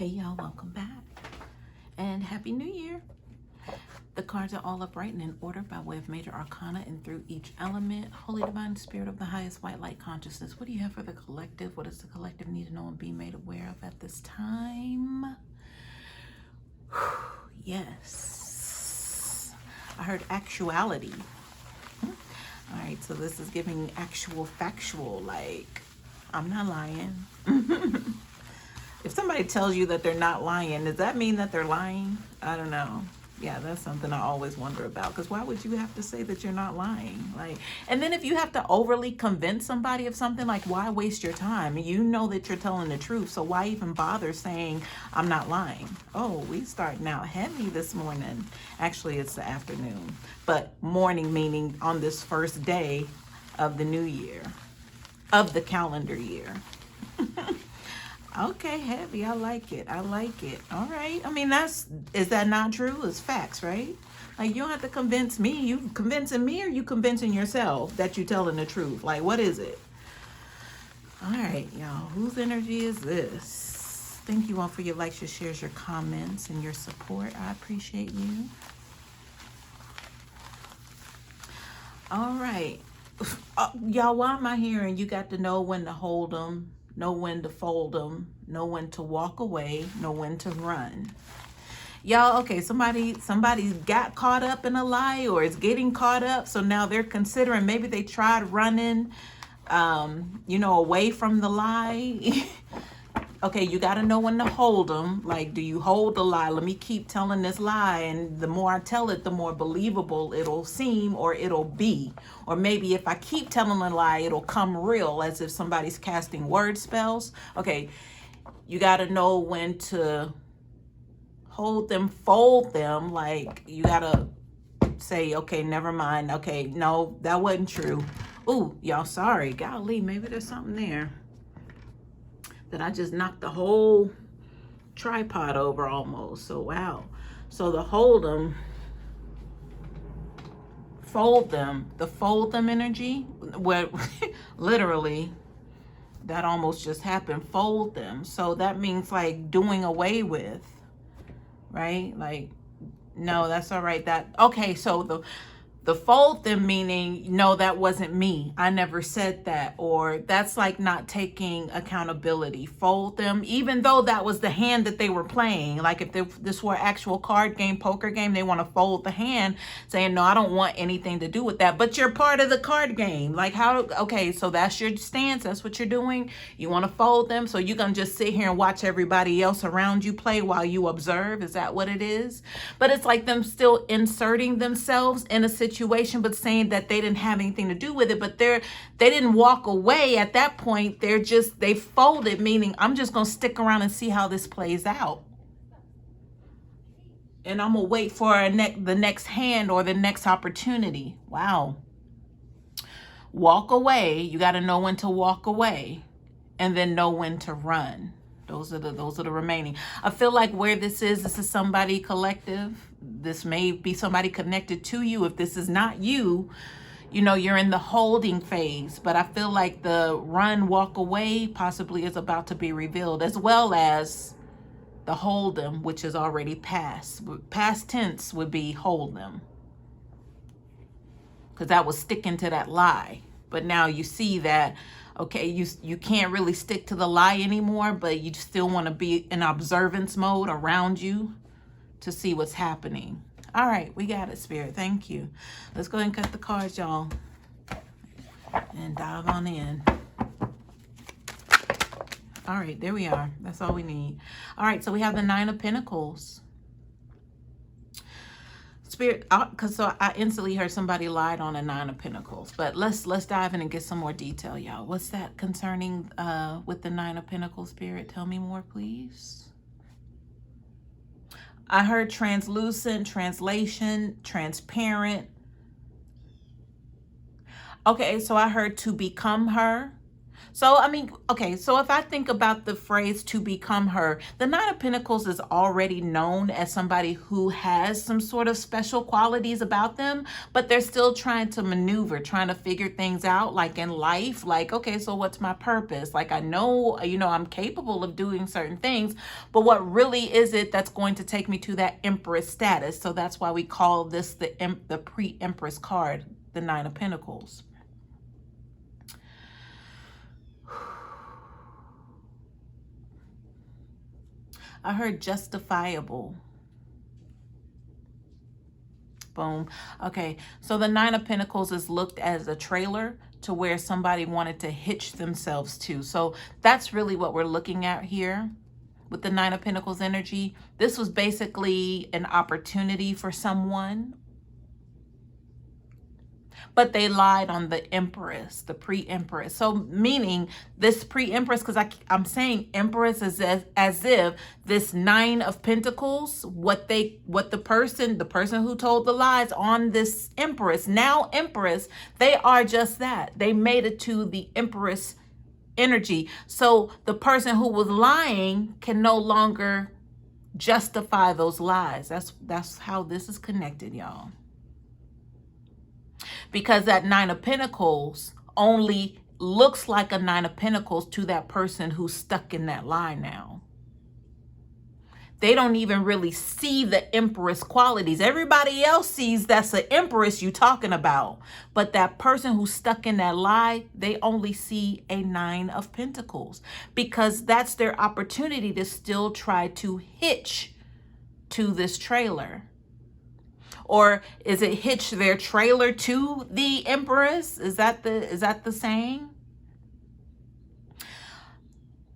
Hey y'all, welcome back and Happy New Year. The cards are all upright and in order by way of major arcana and through each element. Holy Divine Spirit of the highest white light consciousness, what do you have for the collective? What does the collective need to know and be made aware of at this time? Yes, I heard actuality. All right, so this is giving actual factual, like I'm not lying. If somebody tells you that they're not lying, does that mean that they're lying? I don't know. Yeah, that's something I always wonder about, because why would you have to say that you're not lying? Like, and then if you have to overly convince somebody of something, like, why waste your time? You know that you're telling the truth, so why even bother saying I'm not lying? Oh, we starting out heavy this morning. Actually, it's the afternoon, but morning meaning on this first day of the new year, of the calendar year. Okay, heavy. I like it. I like it. All right. I mean, is that not true? It's facts, right? Like, you don't have to convince me. You convincing me, or you convincing yourself that you're telling the truth? Like, what is it? All right, y'all. Whose energy is this? Thank you all for your likes, your shares, your comments, and your support. I appreciate you. All right. Y'all, why am I hearing you got to know when to hold them, know when to fold them, know when to walk away, know when to run? Y'all, okay, somebody got caught up in a lie or is getting caught up, so now they're considering, maybe they tried running away from the lie. Okay, you got to know when to hold them. Like, do you hold the lie? Let me keep telling this lie, and the more I tell it, the more believable it'll seem, or it'll be. Or maybe if I keep telling a lie, it'll come real, as if somebody's casting word spells. Okay, you got to know when to hold them, fold them. Like, you got to say, okay, never mind. Okay, no, that wasn't true. Ooh, y'all, sorry. Golly, maybe there's something there that I just knocked the whole tripod over almost. So wow. So the hold them, fold them, the fold them energy, where literally that almost just happened. Fold them. So that means like doing away with, right? Like, no, that's all right. That okay. So the fold them meaning, no, that wasn't me. I never said that. Or that's like not taking accountability. Fold them, even though that was the hand that they were playing. Like if this were actual card game, poker game, they want to fold the hand, saying, no, I don't want anything to do with that. But you're part of the card game. Like how, okay, so that's your stance. That's what you're doing. You want to fold them. So you're going to just sit here and watch everybody else around you play while you observe. Is that what it is? But it's like them still inserting themselves in a situation, but saying that they didn't have anything to do with it. But they didn't walk away at that point. They folded, meaning I'm just gonna stick around and see how this plays out, and I'm gonna wait for the next hand or the next opportunity. Wow. Walk away. You got to know when to walk away, and then know when to run. Those are the remaining. I feel like where this is somebody collective. This may be somebody connected to you. If this is not you, you're in the holding phase. But I feel like the run, walk away possibly is about to be revealed, as well as the hold them, which is already past. Past tense would be hold them, because that was sticking to that lie. But now you see that, okay, you can't really stick to the lie anymore, but you still want to be in observance mode around you to see what's happening. All right, we got it, Spirit. Thank you. Let's go ahead and cut the cards, y'all, and dive on in. All right, there we are. That's all we need. All right, so we have the Nine of Pentacles. Spirit, because so I instantly heard somebody lied on a Nine of Pentacles, but let's dive in and get some more detail, y'all. What's that concerning with the Nine of Pentacles, Spirit? Tell me more, please. I heard translucent, translation, transparent. Okay, so I heard to become her. So, I mean, okay, so if I think about the phrase to become her, the Nine of Pentacles is already known as somebody who has some sort of special qualities about them, but they're still trying to maneuver, trying to figure things out, like in life. Like, okay, so what's my purpose? Like, I know, I'm capable of doing certain things, but what really is it that's going to take me to that Empress status? So that's why we call this the pre-Empress card, the Nine of Pentacles. I heard justifiable. Boom. Okay, so the Nine of Pentacles is looked as a trailer to where somebody wanted to hitch themselves to. So that's really what we're looking at here with the Nine of Pentacles energy. This was basically an opportunity for someone, but they lied on the Empress, the pre-Empress. So meaning this pre-Empress, because I'm saying Empress as if this Nine of Pentacles, what the person who told the lies on this Empress, now Empress, they are just that. They made it to the Empress energy. So the person who was lying can no longer justify those lies. That's how this is connected, y'all. Because that Nine of Pentacles only looks like a Nine of Pentacles to that person who's stuck in that lie now. They don't even really see the Empress qualities. Everybody else sees that's an Empress you talking about. But that person who's stuck in that lie, they only see a Nine of Pentacles. Because that's their opportunity to still try to hitch to this trailer. Or is it hitch their trailer to the Empress? Is that the saying?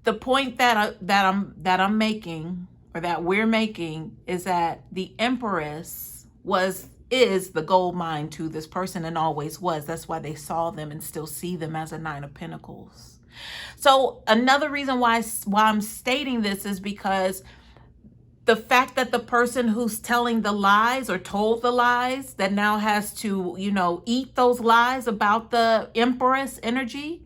The point that I'm making, or that we're making, is that the Empress is the gold mine to this person and always was. That's why they saw them and still see them as a Nine of Pentacles. So another reason why I'm stating this is because the fact that the person who's telling the lies or told the lies that now has to, eat those lies about the Empress energy,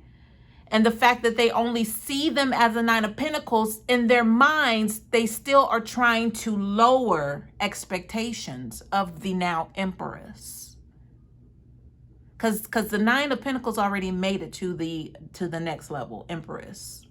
and the fact that they only see them as a Nine of Pentacles, in their minds, they still are trying to lower expectations of the now Empress. Because the Nine of Pentacles already made it to the next level, Empress.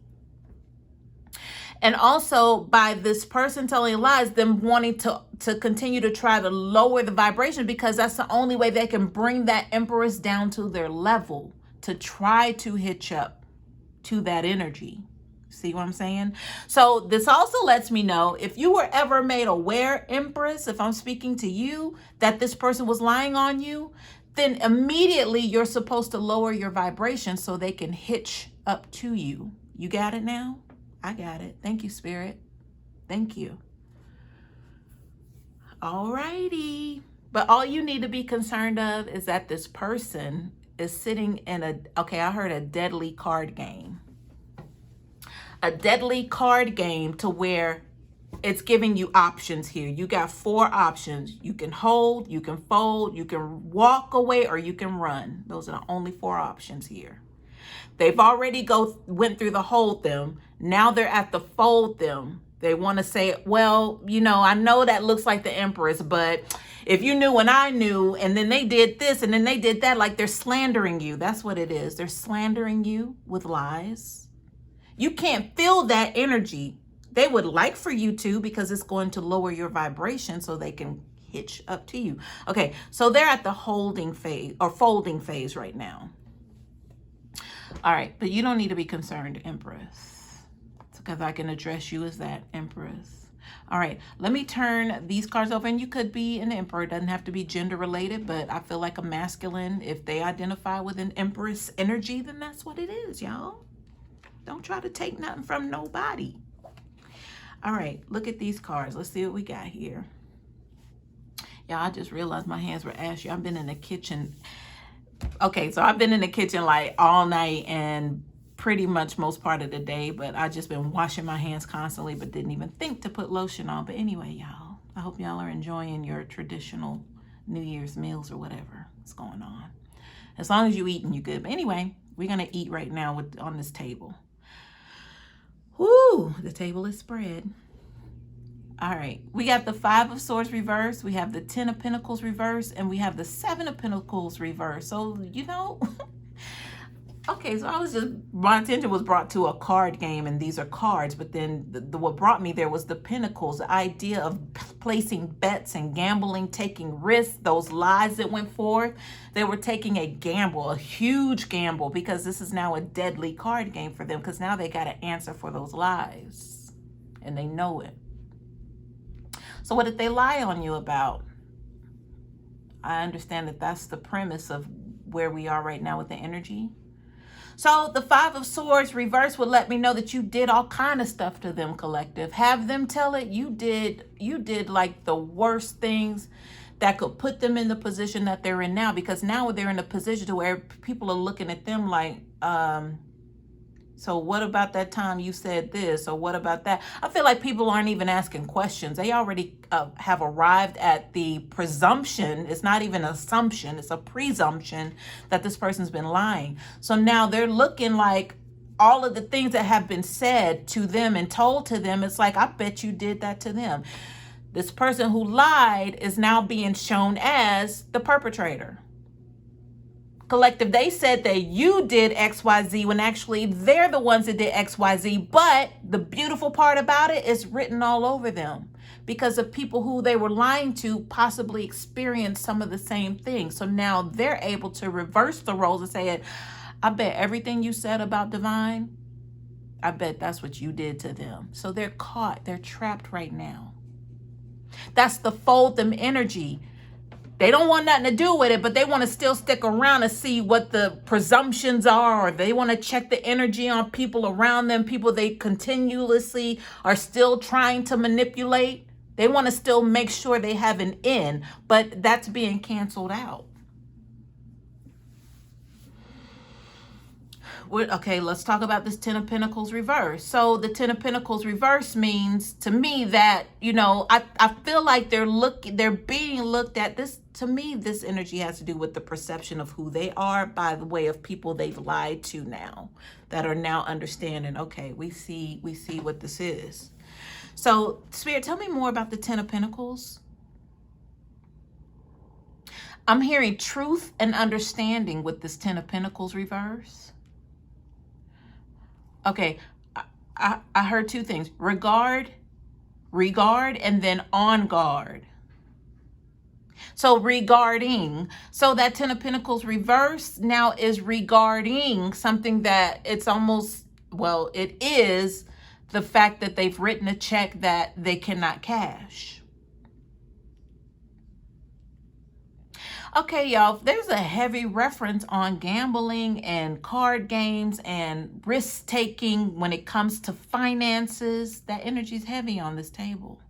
And also by this person telling lies, them wanting to continue to try to lower the vibration, because that's the only way they can bring that Empress down to their level, to try to hitch up to that energy. See what I'm saying? So this also lets me know, if you were ever made aware, Empress, if I'm speaking to you, that this person was lying on you, then immediately you're supposed to lower your vibration so they can hitch up to you. You got it now? I got it. Thank you, Spirit. Thank you. All righty. But all you need to be concerned of is that this person is sitting in I heard a deadly card game. A deadly card game to where it's giving you options here. You got 4 options. You can hold, you can fold, you can walk away, or you can run. Those are the only 4 options here. They've already went through the hold them. Now they're at the fold them. They want to say, well, I know that looks like the Empress, but if you knew when I knew, and then they did this, and then they did that, like they're slandering you. That's what it is. They're slandering you with lies. You can't feel that energy. They would like for you to, because it's going to lower your vibration so they can hitch up to you. Okay, so they're at the holding phase or folding phase right now. All right, but you don't need to be concerned, Empress, because I can address you as that, Empress. All right, let me turn these cards over, and you could be an Emperor. It doesn't have to be gender related, but I feel like a masculine, if they identify with an Empress energy, then that's what it is, y'all. Don't try to take nothing from nobody. All right, look at these cards. Let's see what we got here. Yeah, I just realized my hands were ashy. I've been in the kitchen. Okay, so I've been in the kitchen like all night and pretty much most part of the day, but I just been washing my hands constantly, but didn't even think to put lotion on. But anyway, y'all, I hope y'all are enjoying your traditional New Year's meals or whatever is going on. As long as you eating, you good. But anyway, We're going to eat right now on this table. Whoo, the table is spread. All right, we got the 5 of Swords reversed, we have the 10 of Pentacles reversed, and we have the 7 of Pentacles reversed. So, you know, okay, so my attention was brought to a card game, and these are cards, but then what brought me there was the Pentacles, the idea of placing bets and gambling, taking risks, those lies that went forth. They were taking a gamble, a huge gamble, because this is now a deadly card game for them, because now they got to answer for those lies, and they know it. So what did they lie on you about? I understand that that's the premise of where we are right now with the energy. So the 5 of Swords reverse would let me know that you did all kind of stuff to them, collective. Have them tell it. You did like the worst things that could put them in the position that they're in now, because now they're in a position to where people are looking at them like, so what about that time you said this, or what about that? I feel like people aren't even asking questions. They already have arrived at the presumption. It's not even an assumption. It's a presumption that this person's been lying. So now they're looking like all of the things that have been said to them and told to them. It's like, I bet you did that to them. This person who lied is now being shown as the perpetrator. Collective, they said that you did XYZ when actually they're the ones that did XYZ. But the beautiful part about it is written all over them, because the people who they were lying to possibly experienced some of the same things. So now they're able to reverse the roles and say, I bet everything you said about Divine, I bet that's what you did to them. So they're caught. They're trapped right now. That's the fold them energy. They don't want nothing to do with it, but they want to still stick around to see what the presumptions are, or they want to check the energy on people around them, people they continuously are still trying to manipulate. They want to still make sure they have an in, but that's being canceled out. Okay, let's talk about this 10 of Pentacles reverse. So the 10 of Pentacles reverse means to me that, you know, I feel like they're being looked at. This, to me, this energy has to do with the perception of who they are by the way of people they've lied to now, that are now understanding, okay, we see what this is. So Spirit, tell me more about the 10 of Pentacles. I'm hearing truth and understanding with this 10 of Pentacles reverse. Okay, I heard 2 things. Regard, and then on guard. So regarding, so that 10 of Pentacles reverse now is regarding something that it's almost, well, it is the fact that they've written a check that they cannot cash. Okay, y'all, there's a heavy reference on gambling and card games and risk-taking when it comes to finances. That energy is heavy on this table.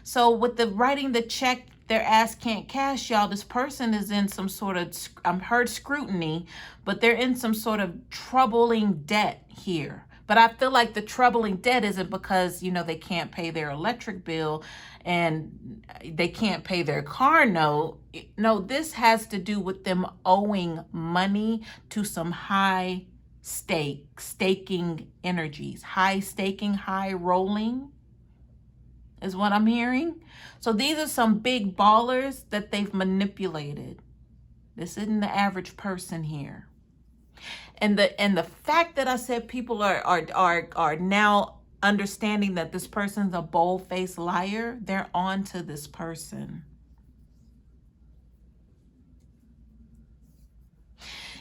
So with the writing the check, their ass can't cash, y'all, this person is in some sort of, I've heard scrutiny, but they're in some sort of troubling debt here. But I feel like the troubling debt isn't because, you know, they can't pay their electric bill and they can't pay their car note. No, this has to do with them owing money to some high staking energies. High staking, high rolling is what I'm hearing. So these are some big ballers that they've manipulated. This isn't the average person here. And the fact that I said people are now understanding that this person's a bold-faced liar, they're on to this person.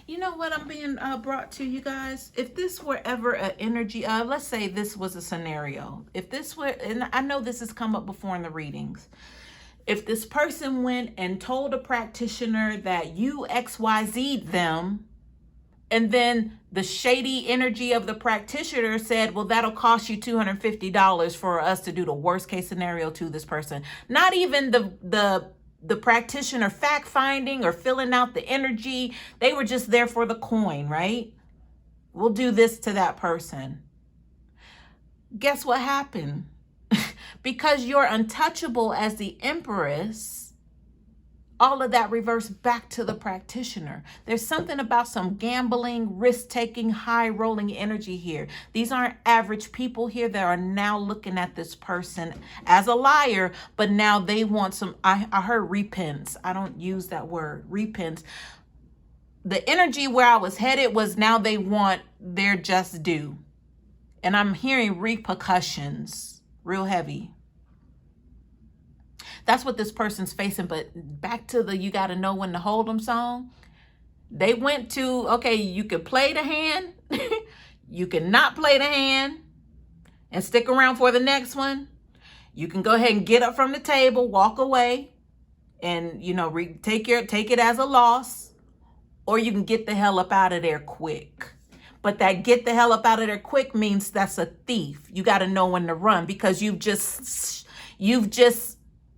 You know what I'm being brought to, you guys? If this were ever an energy, let's say this was a scenario. If this were, and I know this has come up before in the readings. If this person went and told a practitioner that you XYZ'd them, and then the shady energy of the practitioner said, well, that'll cost you $250 for us to do the worst case scenario to this person. Not even the practitioner fact finding or filling out the energy. They were just there for the coin, right? We'll do this to that person. Guess what happened? Because you're untouchable as the Empress, all of that reversed back to the practitioner. There's something about some gambling, risk-taking, high-rolling energy here. These aren't average people here that are now looking at this person as a liar, but now they want some, I heard repents. I don't use that word, repents. The energy where I was headed was now they want their just due. And I'm hearing repercussions, real heavy. That's what this person's facing. But back to the you got to know when to hold them song. They went to, okay, you can play the hand. You can not play the hand and stick around for the next one. You can go ahead and get up from the table, walk away, and, you know, take it as a loss. Or you can get the hell up out of there quick. But that get the hell up out of there quick means that's a thief. You got to know when to run, because you've just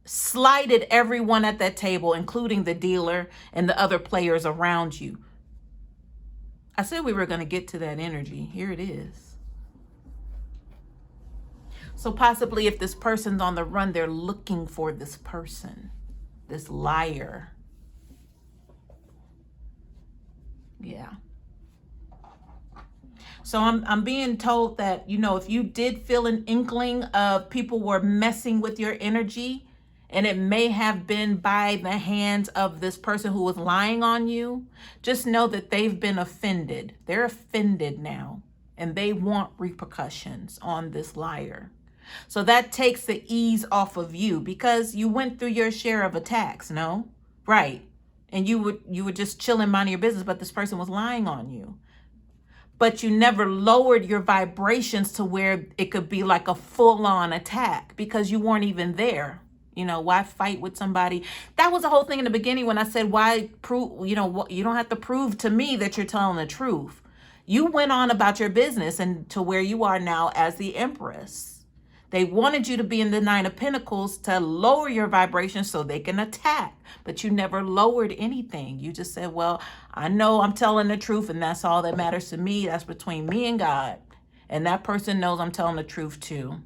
slighted everyone at that table, including the dealer and the other players around you. I said we were going to get to that energy. Here it is. So possibly if this person's on the run, they're looking for this person, this liar. Yeah. So I'm being told that, you know, if you did feel an inkling of people were messing with your energy, and it may have been by the hands of this person who was lying on you, just know that they've been offended. They're offended now, and they want repercussions on this liar. So that takes the ease off of you, because you went through your share of attacks, no? Right. And you were just chilling, minding your business, but this person was lying on you. But you never lowered your vibrations to where it could be like a full-on attack, because you weren't even there. You know, why fight with somebody? That was the whole thing in the beginning when I said, why prove, you know, you don't have to prove to me that you're telling the truth. You went on about your business and to where you are now as the Empress. They wanted you to be in the Nine of Pentacles to lower your vibration so they can attack. But you never lowered anything. You just said, well, I know I'm telling the truth, and that's all that matters to me. That's between me and God. And that person knows I'm telling the truth too.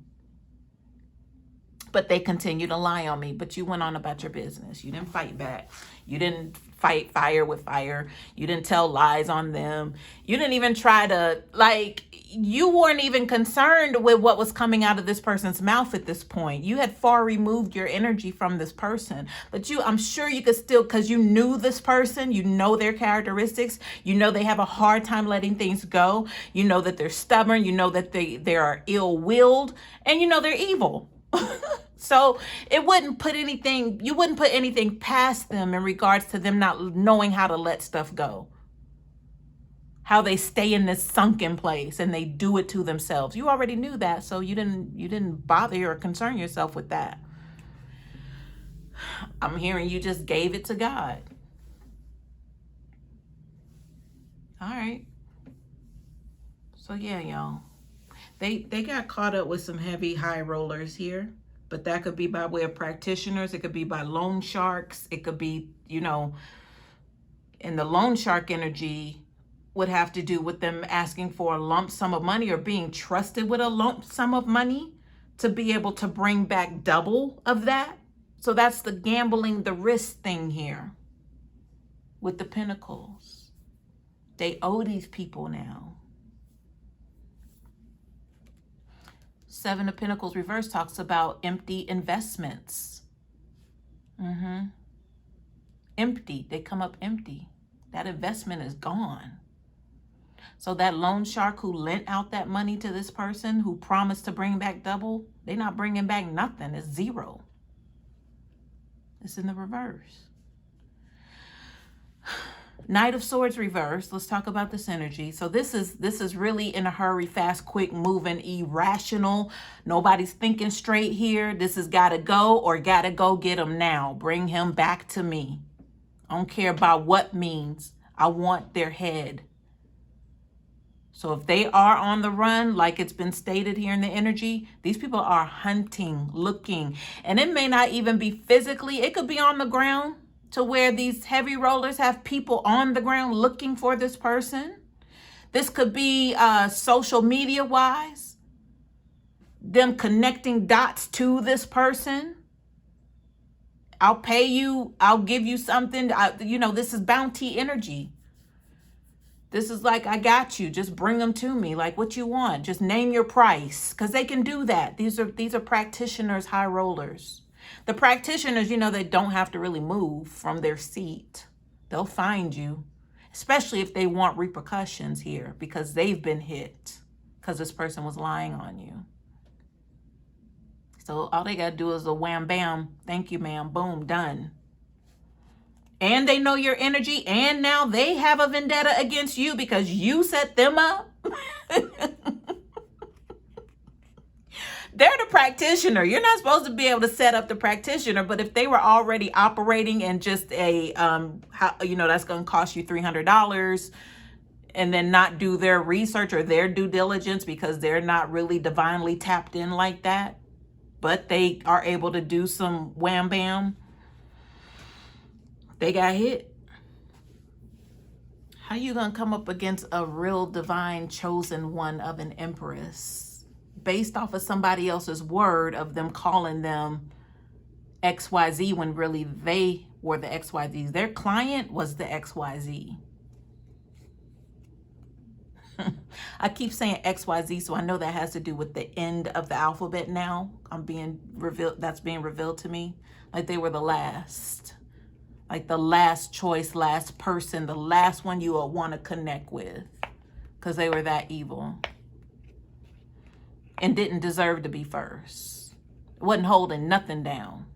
But they continue to lie on me. But you went on about your business. You didn't fight back. You didn't fight fire with fire. You didn't tell lies on them. You didn't even try to, like, you weren't even concerned with what was coming out of this person's mouth at this point. You had far removed your energy from this person. But I'm sure you could still, because you knew this person, you know their characteristics, you know they have a hard time letting things go, you know that they're stubborn, you know that they are ill-willed, and you know they're evil. So you wouldn't put anything past them in regards to them not knowing how to let stuff go. How they stay in this sunken place and they do it to themselves. You already knew that, so you didn't bother or concern yourself with that. I'm hearing you just gave it to God. All right. So yeah, y'all. They got caught up with some heavy high rollers here. But that could be by way of practitioners. It could be by loan sharks. It could be, you know, and the loan shark energy would have to do with them asking for a lump sum of money or being trusted with a lump sum of money to be able to bring back double of that. So that's the gambling, the risk thing here with the Pentacles. They owe these people now. Seven of Pentacles reverse talks about empty investments. Empty. They come up empty. That investment is gone. So that loan shark who lent out that money to this person who promised to bring back double, they're not bringing back nothing. It's zero. It's in the reverse. Knight of Swords reverse. Let's talk about this energy. So this is really in a hurry, fast, quick, moving, irrational. Nobody's thinking straight here. This has got to go or got to go get him now. Bring him back to me. I don't care about what means. I want their head. So if they are on the run, like it's been stated here in the energy, these people are hunting, looking. And it may not even be physically. It could be on the ground. To where these heavy rollers have people on the ground looking for this person. This could be social media wise. Them connecting dots to this person. I'll pay you. I'll give you something. This is bounty energy. This is like, I got you. Just bring them to me. Like, what you want. Just name your price. Because they can do that. These are practitioners, high rollers. The practitioners, they don't have to really move from their seat. They'll find you. Especially if they want repercussions here. Because they've been hit. Because this person was lying on you. So all they got to do is a wham, bam. Thank you, ma'am. Boom. Done. And they know your energy, and now they have a vendetta against you because you set them up. They're the practitioner. You're not supposed to be able to set up the practitioner, but if they were already operating in just a, that's going to cost you $300, and then not do their research or their due diligence because they're not really divinely tapped in like that, but they are able to do some wham, bam. They got hit. How you gonna come up against a real divine chosen one of an empress based off of somebody else's word of them calling them XYZ when really they were the XYZs? Their client was the XYZ. I keep saying XYZ, so I know that has to do with the end of the alphabet now. That's being revealed to me. Like they were the last. Like the last choice, last person, the last one you will want to connect with. Because they were that evil. And didn't deserve to be first. Wasn't holding nothing down.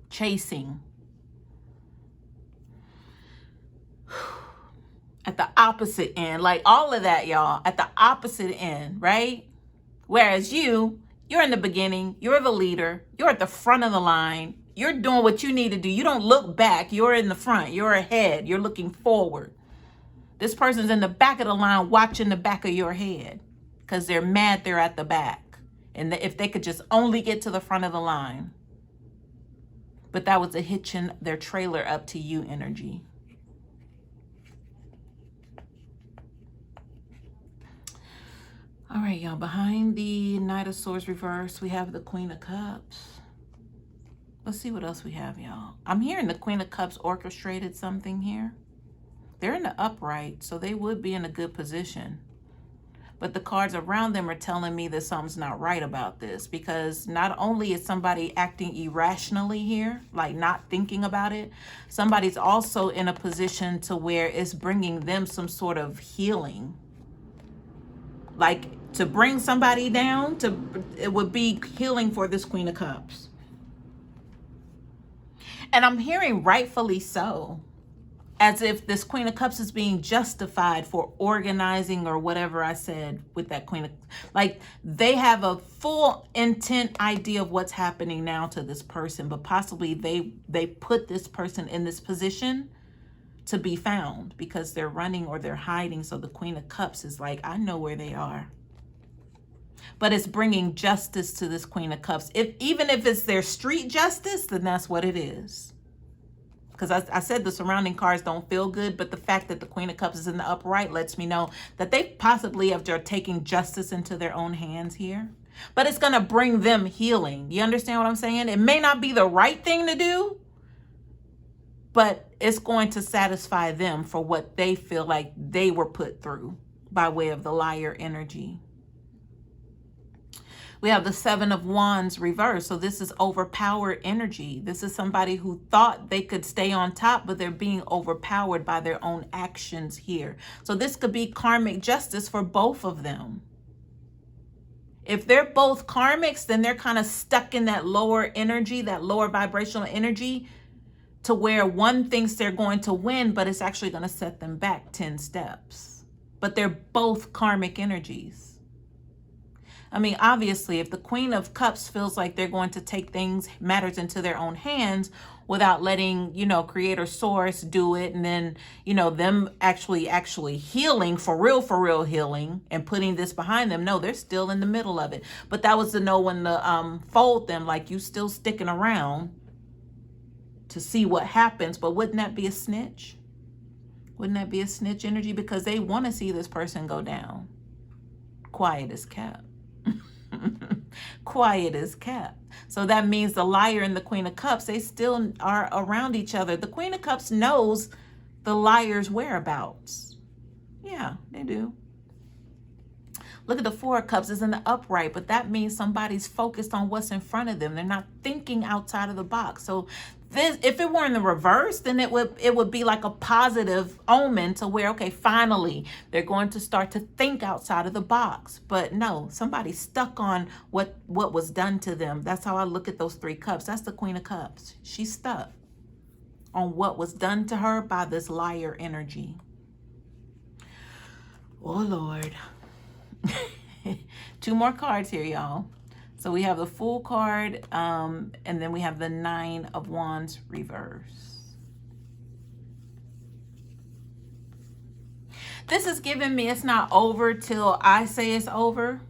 Chasing. At the opposite end. Like all of that, y'all. At the opposite end, right? Whereas you're in the beginning. You're the leader. You're at the front of the line. You're doing what you need to do. You don't look back. You're in the front. You're ahead. You're looking forward. This person's in the back of the line watching the back of your head because they're mad they're at the back. And if they could just only get to the front of the line. But that was a hitching their trailer up to you energy. All right, y'all. Behind the Knight of Swords reverse, we have the Queen of Cups. Let's see what else we have, y'all. I'm hearing the Queen of Cups orchestrated something here. They're in the upright, so they would be in a good position. But the cards around them are telling me that something's not right about this, because not only is somebody acting irrationally here, like not thinking about it, somebody's also in a position to where it's bringing them some sort of healing. Like to bring somebody down, it would be healing for this Queen of Cups. And I'm hearing rightfully so, as if this Queen of Cups is being justified for organizing or whatever I said with that Queen of, like they have a full intent idea of what's happening now to this person, but possibly they put this person in this position to be found because they're running or they're hiding. So the Queen of Cups is like, I know where they are. But it's bringing justice to this Queen of Cups. Even if it's their street justice, then that's what it is. Because I said the surrounding cards don't feel good, but the fact that the Queen of Cups is in the upright lets me know that they possibly are taking justice into their own hands here. But it's going to bring them healing. You understand what I'm saying? It may not be the right thing to do, but it's going to satisfy them for what they feel like they were put through by way of the liar energy. We have the Seven of Wands reversed. So this is overpowered energy. This is somebody who thought they could stay on top, but they're being overpowered by their own actions here. So this could be karmic justice for both of them. If they're both karmics, then they're kind of stuck in that lower energy, that lower vibrational energy, to where one thinks they're going to win, but it's actually going to set them back 10 steps. But they're both karmic energies. I mean, obviously, if the Queen of Cups feels like they're going to take matters into their own hands without letting, Creator Source do it, and then, them actually healing, for real healing, and putting this behind them. No, they're still in the middle of it. But that was to know when to fold them, like you still sticking around to see what happens. But wouldn't that be a snitch? Wouldn't that be a snitch energy? Because they want to see this person go down. Quiet as kept. Quiet as kept. So that means the liar and the Queen of Cups, they still are around each other. The Queen of Cups knows the liar's whereabouts. Yeah, they do. Look at the Four of Cups, it's in the upright, but that means somebody's focused on what's in front of them. They're not thinking outside of the box. So this, if it were in the reverse, then it would be like a positive omen to where, okay, finally they're going to start to think outside of the box. But no, somebody's stuck on what was done to them. That's how I look at those Three Cups. That's the Queen of Cups. She's stuck on what was done to her by this liar energy. Oh Lord. Two more cards here, y'all. So we have the Fool card, and then we have the Nine of Wands reverse. This is giving me it's not over till I say it's over.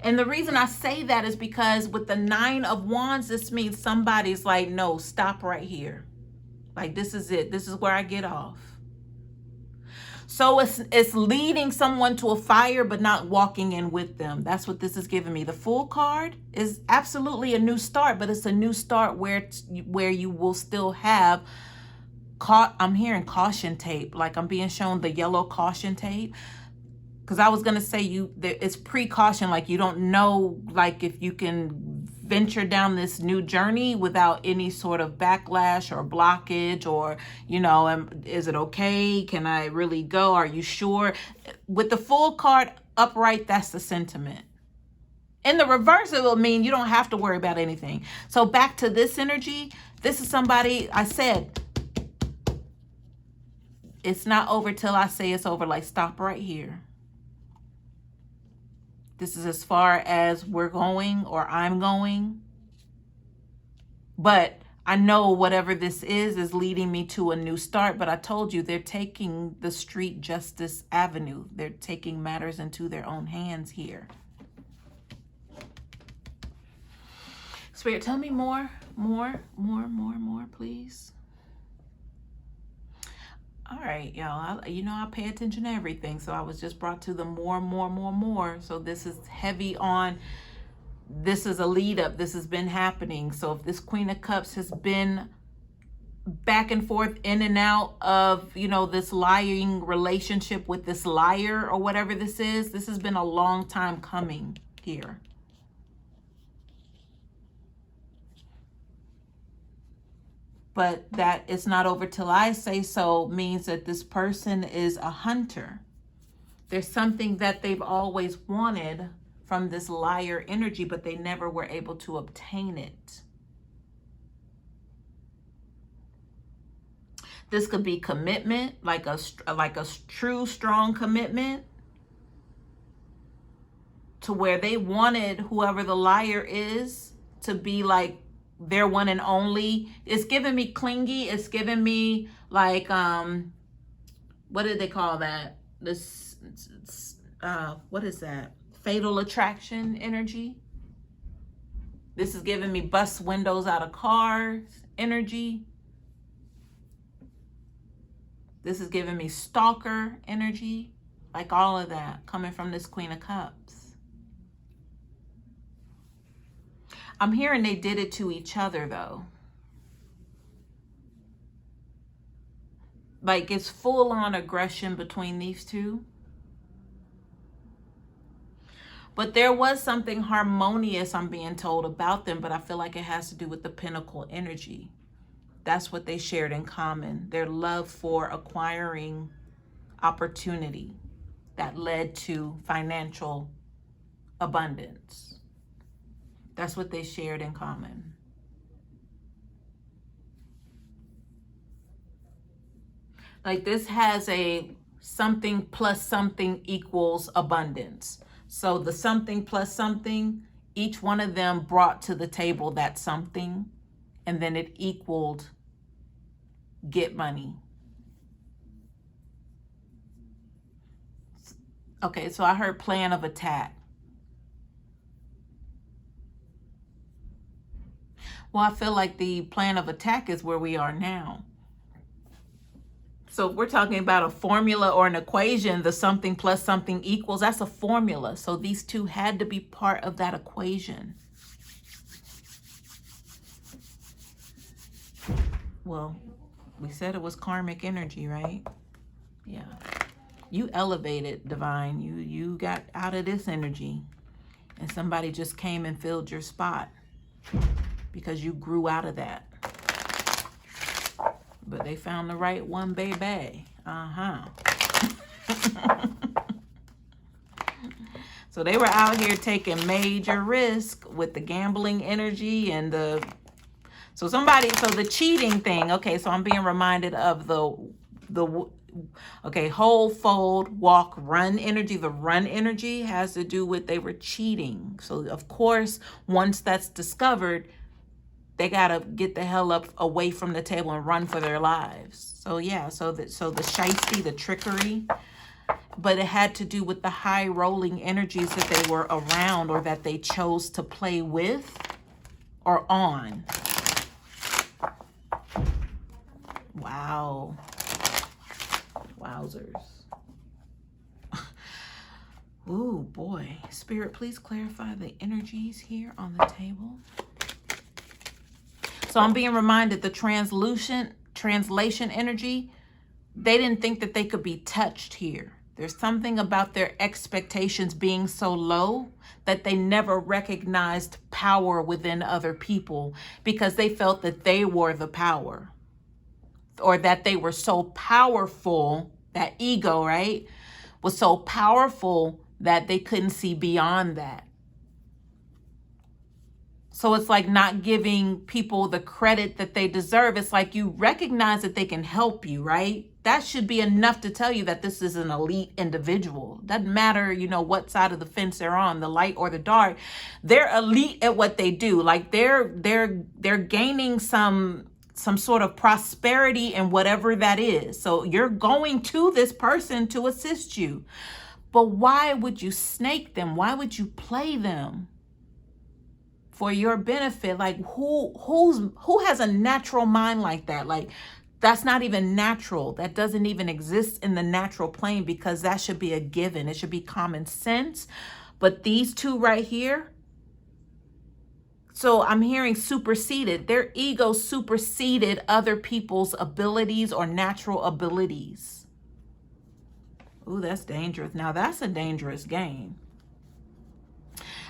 And the reason I say that is because with the Nine of Wands, this means somebody's like, no, stop right here. Like, this is it. This is where I get off. So it's leading someone to a fire, but not walking in with them. That's what this is giving me. The Fool card is absolutely a new start, but it's a new start where you will still have, I'm hearing caution tape. Like I'm being shown the yellow caution tape. Because I was going to say it's precaution. Like you don't know, like if you can venture down this new journey without any sort of backlash or blockage, or, you know, is it okay? Can I really go? Are you sure? With the Fool card upright, that's the sentiment. In the reverse, it will mean you don't have to worry about anything. So back to this energy, this is somebody, I said, it's not over till I say it's over. Like, stop right here. This is as far as we're going, or I'm going. But I know whatever this is leading me to a new start. But I told you, they're taking the street justice avenue. They're taking matters into their own hands here. Spirit, tell me more, please. All right, y'all, I pay attention to everything. So I was just brought to the more. So this is heavy on, this is a lead up. This has been happening. So if this Queen of Cups has been back and forth in and out of, this lying relationship with this liar or whatever this has been a long time coming here. But that it's not over till I say so means that this person is a hunter. There's something that they've always wanted from this liar energy, but they never were able to obtain it. This could be commitment, like a true strong commitment, to where they wanted whoever the liar is to be like their one and only. It's giving me clingy. It's giving me like, what did they call that? This, what is that? Fatal attraction energy. This is giving me bust windows out of cars energy. This is giving me stalker energy. Like all of that coming from this Queen of Cups. I'm hearing they did it to each other, though. Like, it's full-on aggression between these two. But there was something harmonious, I'm being told, about them, but I feel like it has to do with the Pentacle energy. That's what they shared in common. Their love for acquiring opportunity that led to financial abundance. That's what they shared in common. Like this has a something plus something equals abundance. So the something plus something, each one of them brought to the table that something, and then it equaled get money. Okay, so I heard plan of attack. Well, I feel like the plan of attack is where we are now. So if we're talking about a formula or an equation, the something plus something equals, that's a formula. So these two had to be part of that equation. Well, we said it was karmic energy, right? Yeah. You elevated, divine. You got out of this energy. And somebody just came and filled your spot because you grew out of that. But they found the right one, baby. So they were out here taking major risk with the gambling energy and the... So the cheating thing. Okay, so I'm being reminded of okay, hold, fold, walk, run energy. The run energy has to do with they were cheating. So of course, once that's discovered, they gotta get the hell up away from the table and run for their lives. So yeah, so the shiesty, the trickery, but it had to do with the high rolling energies that they were around or that they chose to play with or on. Wow. Wowzers. Ooh, boy. Spirit, please clarify the energies here on the table. So I'm being reminded the translation energy, they didn't think that they could be touched here. There's something about their expectations being so low that they never recognized power within other people because they felt that they were the power. Or that they were so powerful, that ego, right, was so powerful that they couldn't see beyond that. So it's like not giving people the credit that they deserve. It's like you recognize that they can help you, right? That should be enough to tell you that this is an elite individual. Doesn't matter, what side of the fence they're on, the light or the dark. They're elite at what they do. Like they're gaining some sort of prosperity in whatever that is. So you're going to this person to assist you. But why would you snake them? Why would you play them for your benefit? Like who has a natural mind like that? Like that's not even natural. That doesn't even exist in the natural plane because that should be a given. It should be common sense. But these two right here, so I'm hearing superseded. Their ego superseded other people's abilities or natural abilities. Ooh, that's dangerous. Now that's a dangerous game.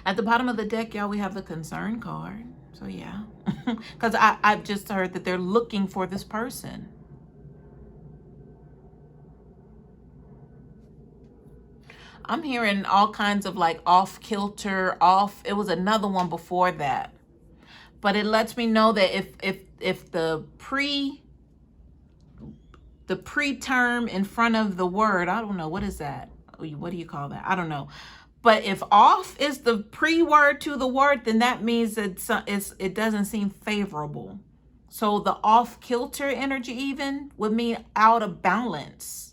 At the bottom of the deck, y'all, we have the concern card. So yeah, because I've just heard that they're looking for this person. I'm hearing all kinds of like off kilter, off. It was another one before that. But it lets me know that if the pre-term in front of the word, I don't know, what is that? What do you call that? I don't know. But if off is the pre-word to the word, then that means that it doesn't seem favorable. So the off kilter energy even would mean out of balance.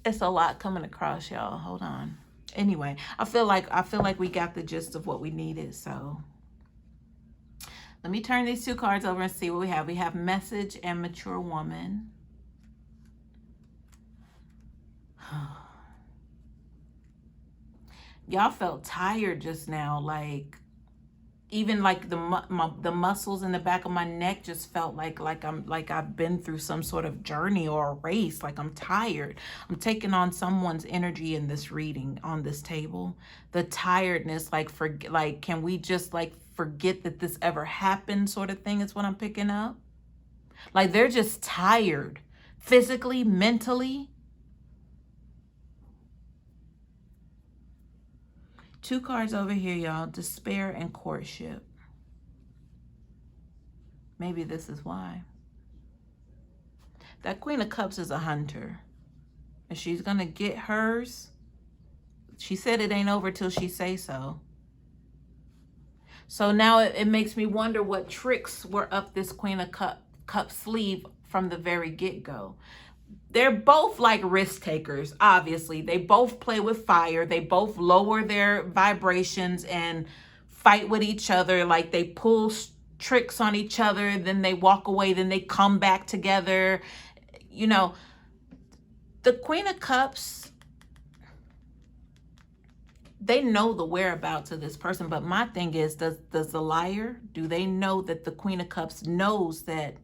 It's a lot coming across, y'all. Hold on. Anyway, I feel like we got the gist of what we needed. So let me turn these two cards over and see what we have. We have message and mature woman. Y'all felt tired just now, like even like the muscles in the back of my neck just felt like I've been through some sort of journey or a race. Like I'm tired. I'm taking on someone's energy in this reading on this table. The tiredness, like can we just like forget that this ever happened, sort of thing is what I'm picking up. Like they're just tired, physically, mentally. Two cards over here, y'all. Despair and courtship. Maybe this is why. That Queen of Cups is a hunter. And she's going to get hers. She said it ain't over till she say so. So now it makes me wonder what tricks were up this Queen of Cup sleeve from the very get-go. They're both like risk takers, obviously. They both play with fire. They both lower their vibrations and fight with each other. Like they pull tricks on each other, then they walk away, then they come back together. The Queen of Cups, they know the whereabouts of this person. But my thing is, does the liar, do they know that the Queen of Cups knows that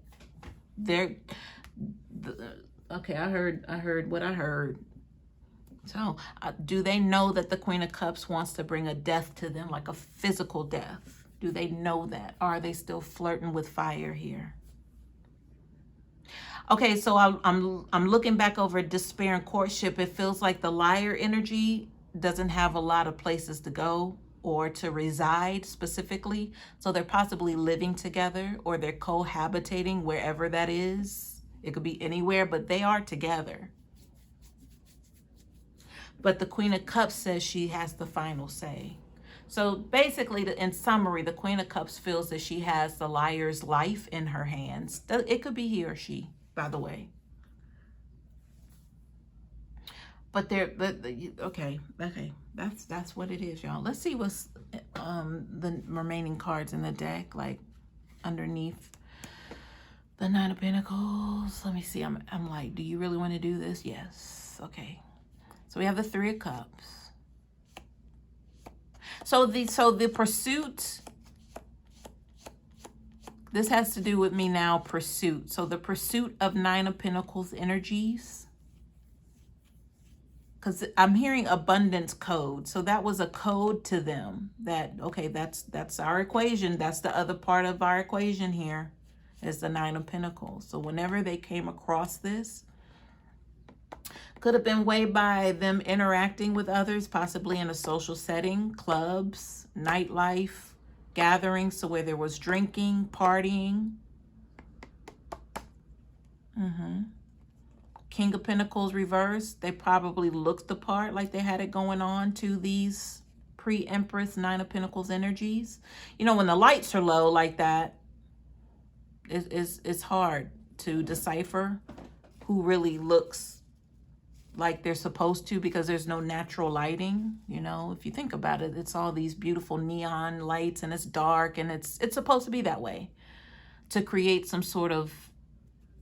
they're, okay, I heard what I heard. So do they know that the Queen of Cups wants to bring a death to them, like a physical death? Do they know that? Or are they still flirting with fire here? Okay, so I'm looking back over despair and courtship. It feels like the liar energy doesn't have a lot of places to go or to reside specifically. So they're possibly living together or they're cohabitating wherever that is. It could be anywhere, but they are together. But the Queen of Cups says she has the final say. So basically, in summary, the Queen of Cups feels that she has the liar's life in her hands. It could be he or she, by the way. But okay, that's what it is, y'all. Let's see what's the remaining cards in the deck, like underneath the Nine of Pentacles. Let me see. I'm like, do you really want to do this? Yes. Okay. So we have the Three of Cups. So the pursuit, this has to do with me now, pursuit. So the pursuit of Nine of Pentacles energies, because I'm hearing abundance code. So that was a code to them that, okay, that's our equation. That's the other part of our equation here is the Nine of Pentacles. So whenever they came across this, could have been way by them interacting with others, possibly in a social setting, clubs, nightlife, gatherings, so where there was drinking, partying. King of Pentacles reversed. They probably looked the part, like they had it going on to these pre-Empress Nine of Pentacles energies. You know, when the lights are low like that, it's hard to decipher who really looks like they're supposed to, because there's no natural lighting. You know, if you think about it, it's all these beautiful neon lights and it's dark, and it's supposed to be that way to create some sort of,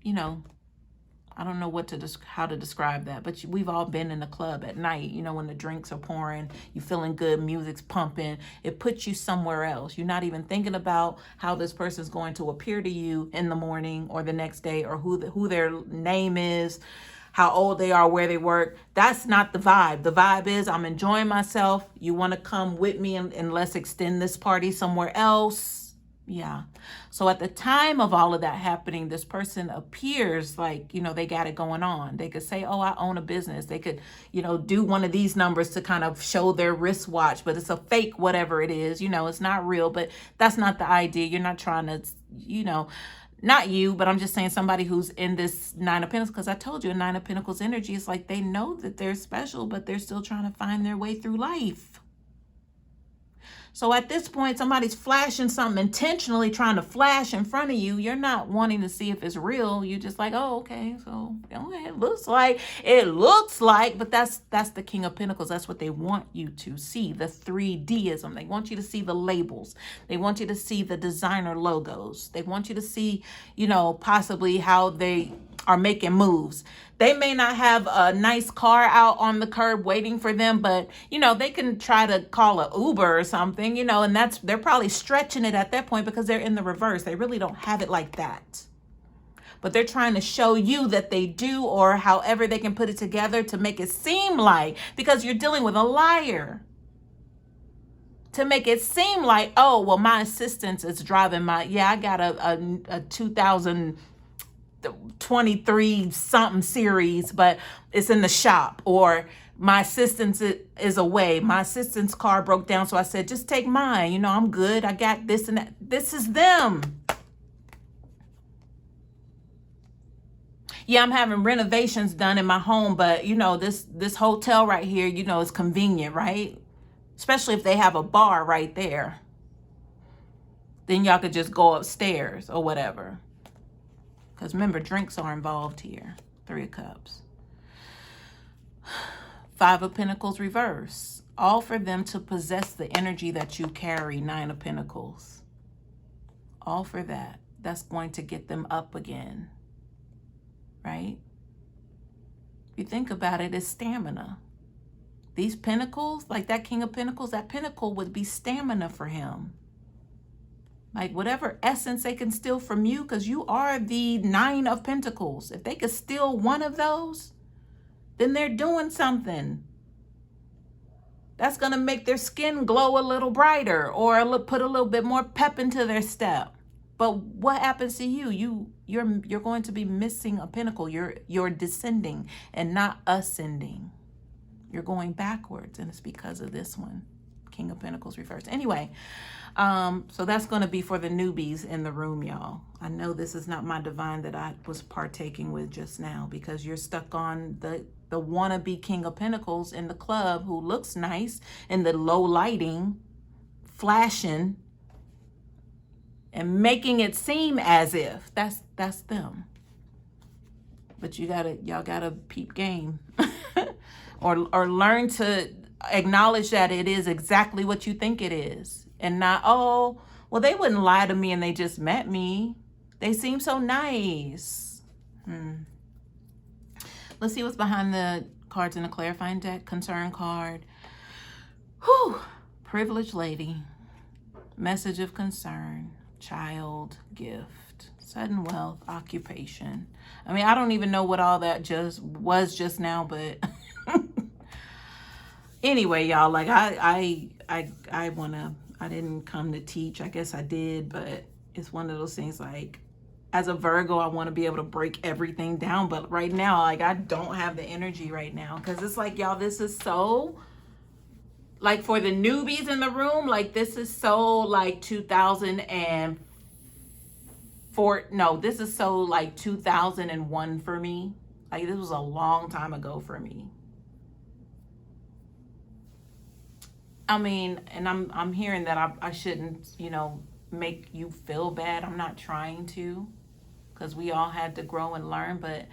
you know, I don't know how to describe that, but we've all been in the club at night, you know, when the drinks are pouring, you feeling good, music's pumping, it puts you somewhere else. You're not even thinking about how this person's going to appear to you in the morning or the next day, or who their name is, how old they are, where they work. That's not the vibe. The vibe is, I'm enjoying myself. You want to come with me and let's extend this party somewhere else. Yeah. So at the time of all of that happening, this person appears like, you know, they got it going on. They could say, oh, I own a business. They could, you know, do one of these numbers to kind of show their wristwatch, but it's a fake, whatever it is, you know, it's not real, but that's not the idea. You're not trying to, you know, not you, but I'm just saying somebody who's in this Nine of Pentacles, because I told you a Nine of Pentacles energy is like they know that they're special, but they're still trying to find their way through life. So at this point, somebody's flashing something, intentionally trying to flash in front of you. You're not wanting to see if it's real. You're just like, oh, okay. So okay, it looks like, but that's the King of Pentacles. That's what they want you to see, the 3Dism. They want you to see the labels. They want you to see the designer logos. They want you to see, you know, possibly how they are making moves. They may not have a nice car out on the curb waiting for them, but, you know, they can try to call an Uber or something, you know, and they're probably stretching it at that point because they're in the reverse. They really don't have it like that. But they're trying to show you that they do, or however they can put it together to make it seem like, because you're dealing with a liar, to make it seem like, oh, well, my assistant is driving I got a 2023 something series, but it's in the shop, or my assistant's is away. My assistant's car broke down, so I said, just take mine. You know, I'm good. I got this and that. This is them. Yeah, I'm having renovations done in my home, but you know, this hotel right here, you know, is convenient, right? Especially if they have a bar right there. Then y'all could just go upstairs or whatever. Because remember, drinks are involved here. 3 of Cups. 5 of Pentacles reverse. All for them to possess the energy that you carry, 9 of Pentacles. All for that. That's going to get them up again. Right? If you think about it, it's stamina. These pentacles, like that King of Pentacles, that pentacle would be stamina for him. Like whatever essence they can steal from you, because you are the Nine of Pentacles. If they could steal one of those, then they're doing something. That's going to make their skin glow a little brighter, or put a little bit more pep into their step. But what happens to you? You're going to be missing a pinnacle. You're descending and not ascending. You're going backwards, and it's because of this one, King of Pentacles reversed. Anyway, so that's going to be for the newbies in the room, y'all. I know this is not my divine that I was partaking with just now, because you're stuck on the wannabe King of Pentacles in the club who looks nice in the low lighting, flashing and making it seem as if that's them. But y'all gotta peep game or learn to acknowledge that it is exactly what you think it is, and not, oh, well, they wouldn't lie to me and they just met me. They seem so nice. Let's see what's behind the cards in the clarifying deck. Concern card. Whew. Privileged lady. Message of concern. Child. Gift. Sudden wealth. Occupation. I mean, I don't even know what all that just was just now, but anyway, y'all, like I didn't come to teach. I guess I did, but it's one of those things, like, as a Virgo, I want to be able to break everything down. But right now, like, I don't have the energy right now. Because it's like, y'all, this is so, like, for the newbies in the room, like, this is so, like, 2004. No, this is so, like, 2001 for me. Like, this was a long time ago for me. I mean, and I'm hearing that I shouldn't, make you feel bad. I'm not trying to, because we all had to grow and learn. But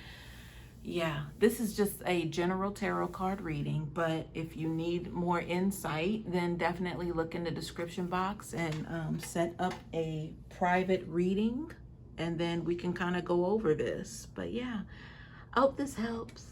yeah, this is just a general tarot card reading. But if you need more insight, then definitely look in the description box and set up a private reading, and then we can kind of go over this. But yeah, I hope this helps.